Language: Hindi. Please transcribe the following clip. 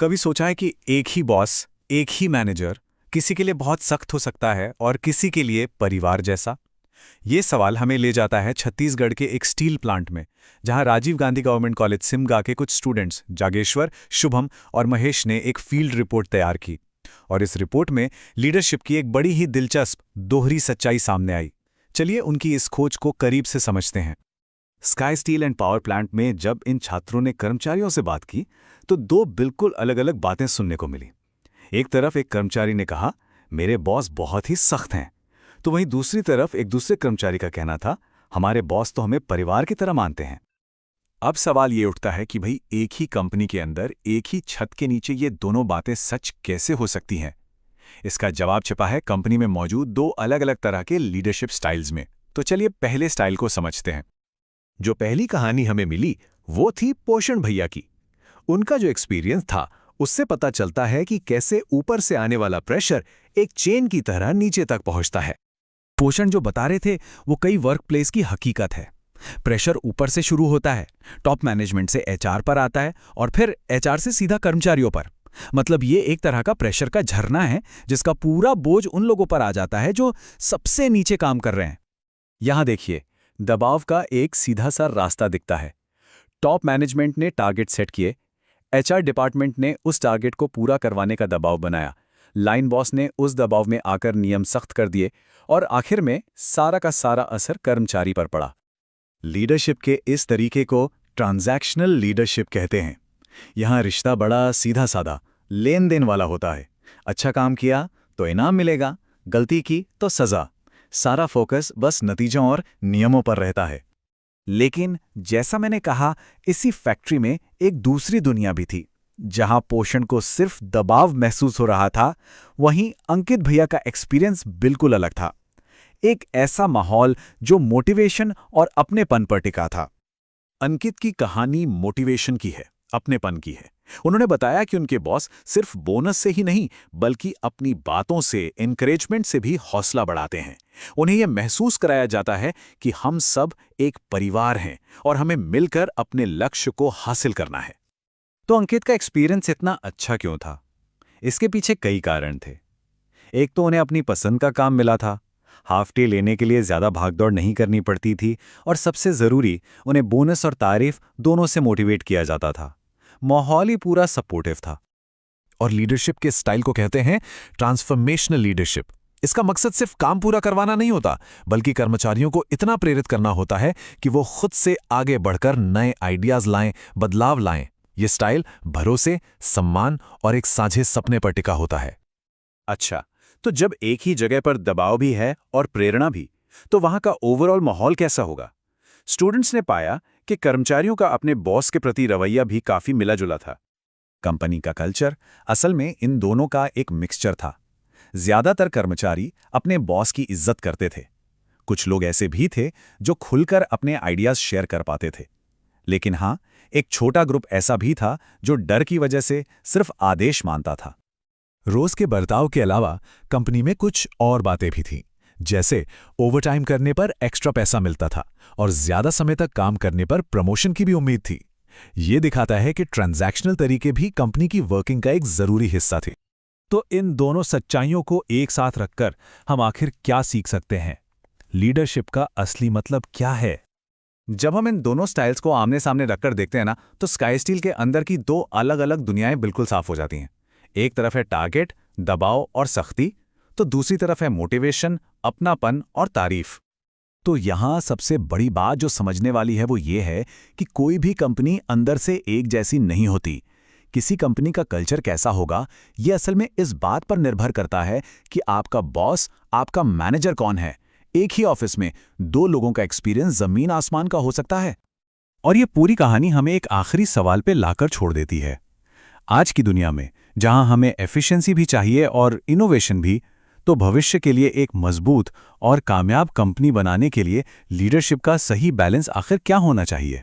कभी सोचा है कि एक ही बॉस, एक ही मैनेजर किसी के लिए बहुत सख्त हो सकता है और किसी के लिए परिवार जैसा? ये सवाल हमें ले जाता है छत्तीसगढ़ के एक स्टील प्लांट में, जहां राजीव गांधी गवर्नमेंट कॉलेज सिमगा के कुछ स्टूडेंट्स जागेश्वर, शुभम और महेश ने एक फील्ड रिपोर्ट तैयार की। और इस रिपोर्ट में लीडरशिप की एक बड़ी ही दिलचस्प दोहरी सच्चाई सामने आई। चलिए उनकी इस खोज को करीब से समझते हैं। Sky steel and power plant में जब इन छात्रों ने कर्मचारियों से बात की तो दो बिल्कुल अलग अलग बातें सुनने को मिली। एक तरफ एक कर्मचारी ने कहा, मेरे बॉस बहुत ही सख्त हैं, तो वहीं दूसरी तरफ एक दूसरे कर्मचारी का कहना था, हमारे बॉस तो हमें परिवार की तरह मानते हैं। अब सवाल ये उठता है कि भाई एक ही कंपनी के अंदर एक ही छत के नीचे ये दोनों बातें सच कैसे हो सकती हैं? इसका जवाब छिपा है कंपनी में मौजूद दो अलग अलग तरह के लीडरशिप स्टाइल्स में। तो चलिए पहले स्टाइल को समझते हैं। जो पहली कहानी हमें मिली वो थी पोषण भैया की। उनका जो एक्सपीरियंस था उससे पता चलता है कि कैसे ऊपर से आने वाला प्रेशर एक चेन की तरह नीचे तक पहुंचता है। पोषण जो बता रहे थे वो कई वर्कप्लेस की हकीकत है। प्रेशर ऊपर से शुरू होता है, टॉप मैनेजमेंट से एचआर पर आता है और फिर एचआर से सीधा कर्मचारियों पर। मतलब ये एक तरह का प्रेशर का झरना है जिसका पूरा बोझ उन लोगों पर आ जाता है जो सबसे नीचे काम कर रहे हैं। यहां देखिए, दबाव का एक सीधा सा रास्ता दिखता है। टॉप मैनेजमेंट ने टारगेट सेट किए, एचआर डिपार्टमेंट ने उस टारगेट को पूरा करवाने का दबाव बनाया, लाइन बॉस ने उस दबाव में आकर नियम सख्त कर दिए और आखिर में सारा का सारा असर कर्मचारी पर पड़ा। लीडरशिप के इस तरीके को ट्रांजैक्शनल लीडरशिप कहते हैं। यहां रिश्ता बड़ा सीधा साधा, लेन देन वाला होता है। अच्छा काम किया तो इनाम मिलेगा, गलती की तो सजा। सारा फोकस बस नतीजों और नियमों पर रहता है। लेकिन जैसा मैंने कहा, इसी फैक्ट्री में एक दूसरी दुनिया भी थी, जहां पोषण को सिर्फ दबाव महसूस हो रहा था, वहीं अंकित भैया का एक्सपीरियंस बिल्कुल अलग था। एक ऐसा माहौल जो मोटिवेशन और अपनेपन पर टिका था। अंकित की कहानी मोटिवेशन की है, अपनेपन की है। उन्होंने बताया कि उनके बॉस सिर्फ बोनस से ही नहीं बल्कि अपनी बातों से, एनकरेजमेंट से भी हौसला बढ़ाते हैं। उन्हें यह महसूस कराया जाता है कि हम सब एक परिवार हैं और हमें मिलकर अपने लक्ष्य को हासिल करना है। तो अंकित का एक्सपीरियंस इतना अच्छा क्यों था? इसके पीछे कई कारण थे। एक तो उन्हें अपनी पसंद का काम मिला था, हाफ डे लेने के लिए ज्यादा भागदौड़ नहीं करनी पड़ती थी और सबसे जरूरी, उन्हें बोनस और तारीफ दोनों से मोटिवेट किया जाता था। माहौल ही पूरा सपोर्टिव था। और लीडरशिप के स्टाइल को कहते हैं ट्रांसफॉर्मेशनल लीडरशिप। इसका मकसद सिर्फ काम पूरा करवाना नहीं होता, बल्कि कर्मचारियों को इतना प्रेरित करना होता है कि वो खुद से आगे बढ़कर नए आइडियाज लाएं, बदलाव लाएं। ये स्टाइल भरोसे, सम्मान और एक साझे सपने पर टिका होता है। अच्छा, तो जब एक ही जगह पर दबाव भी है और प्रेरणा भी, तो वहां का ओवरऑल माहौल कैसा होगा? स्टूडेंट्स ने पाया कि कर्मचारियों का अपने बॉस के प्रति रवैया भी काफी मिला जुला था। कंपनी का कल्चर असल में इन दोनों का एक मिक्सचर था। ज्यादातर कर्मचारी अपने बॉस की इज्जत करते थे। कुछ लोग ऐसे भी थे जो खुलकर अपने आइडियाज शेयर कर पाते थे। लेकिन हाँ, एक छोटा ग्रुप ऐसा भी था जो डर की वजह से सिर्फ आदेश मानता था। रोज के बर्ताव के अलावा कंपनी में कुछ और बातें भी थीं, जैसे ओवरटाइम करने पर एक्स्ट्रा पैसा मिलता था और ज्यादा समय तक काम करने पर प्रमोशन की भी उम्मीद थी। ये दिखाता है कि ट्रांजैक्शनल तरीके भी कंपनी की वर्किंग का एक जरूरी हिस्सा थे। तो इन दोनों सच्चाइयों को एक साथ रखकर हम आखिर क्या सीख सकते हैं? लीडरशिप का असली मतलब क्या है? जब हम इन दोनों स्टाइल्स को आमने सामने रखकर देखते हैं ना, तो स्काई स्टील के अंदर की दो अलग अलग दुनियाएं बिल्कुल साफ हो जाती हैं। एक तरफ है टारगेट, दबाव और सख्ती, तो दूसरी तरफ है मोटिवेशन, अपनापन और तारीफ। तो यहां सबसे बड़ी बात जो समझने वाली है वो ये है कि कोई भी कंपनी अंदर से एक जैसी नहीं होती। किसी कंपनी का कल्चर कैसा होगा, ये असल में इस बात पर निर्भर करता है कि आपका बॉस, आपका मैनेजर कौन है। एक ही ऑफिस में दो लोगों का एक्सपीरियंस जमीन आसमान का हो सकता है। और ये पूरी कहानी हमें एक आखिरी सवाल पे लाकर छोड़ देती है। आज की दुनिया में जहां हमें एफिशिएंसी भी चाहिए और इनोवेशन भी, तो भविष्य के लिए एक मजबूत और कामयाब कंपनी बनाने के लिए लीडरशिप का सही बैलेंस आखिर क्या होना चाहिए?